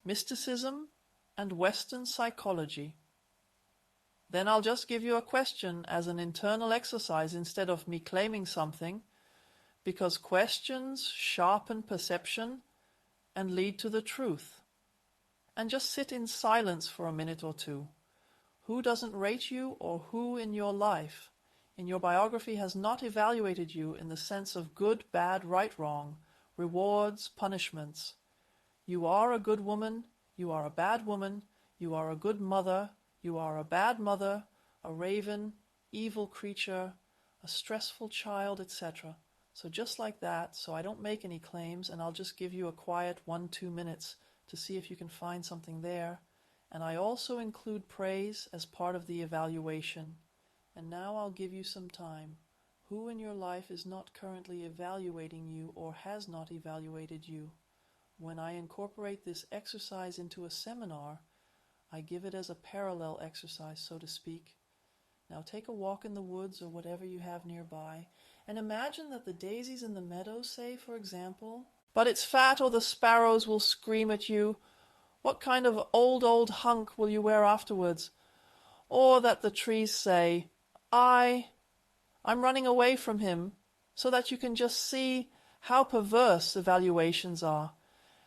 Mysticism and Western psychology. Then I'll just give you a question as an internal exercise instead of me claiming something, because questions sharpen perception and lead to the truth. And just sit in silence for a minute or two. Who doesn't rate you, or who in your life, in your biography, has not evaluated you in the sense of good, bad, right, wrong, rewards, punishments? You are a good woman, you are a bad woman, you are a good mother, you are a bad mother, a raven, evil creature, a stressful child, etc. So just like that, so I don't make any claims, and I'll just give you a quiet 1-2 minutes to see if you can find something there. And I also include praise as part of the evaluation. And now I'll give you some time. Who in your life is not currently evaluating you or has not evaluated you? When I incorporate this exercise into a seminar, I give it as a parallel exercise, so to speak. Now take a walk in the woods or whatever you have nearby, and imagine that the daisies in the meadow say, for example, "But it's fat or the sparrows will scream at you. What kind of old hunk will you wear afterwards?" Or that the trees say, I'm running away from him," so that you can just see how perverse evaluations are,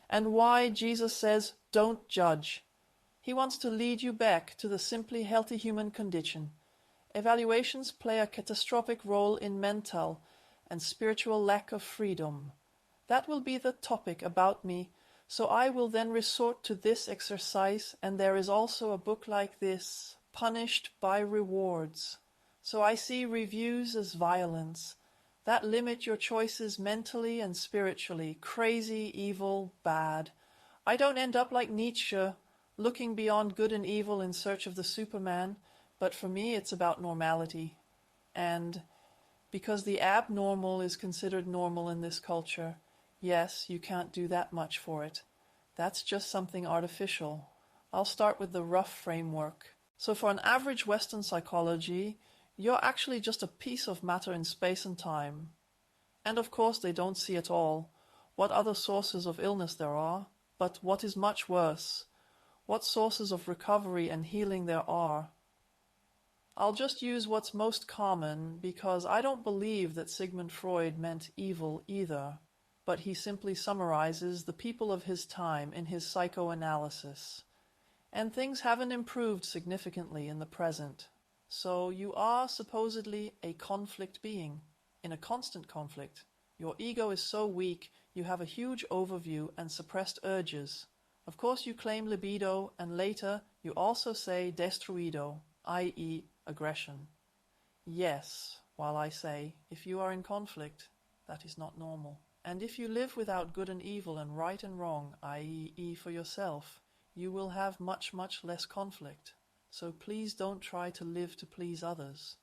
and why Jesus says, "Don't judge." He wants to lead you back to the simply healthy human condition. Evaluations play a catastrophic role in mental and spiritual lack of freedom. That will be the topic about me, so I will then resort to this exercise, and there is also a book like this, Punished by Rewards. So I see reviews as violence that limit your choices mentally and spiritually, crazy, evil, bad. I don't end up like Nietzsche, looking beyond good and evil in search of the Superman, but for me it's about normality. And because the abnormal is considered normal in this culture, yes, you can't do that much for it. That's just something artificial. I'll start with the rough framework. So for an average Western psychology, you're actually just a piece of matter in space and time. And of course they don't see at all what other sources of illness there are, but what is much worse, what sources of recovery and healing there are. I'll just use what's most common, because I don't believe that Sigmund Freud meant evil either, but he simply summarizes the people of his time in his psychoanalysis. And things haven't improved significantly in the present. So you are supposedly a conflict being, in a constant conflict. Your ego is so weak, you have a huge overview and suppressed urges. Of course you claim libido, and later you also say destruido, i.e. aggression. Yes, while I say, if you are in conflict, that is not normal. And if you live without good and evil and right and wrong, i.e. for yourself, you will have much less conflict. So please don't try to live to please others.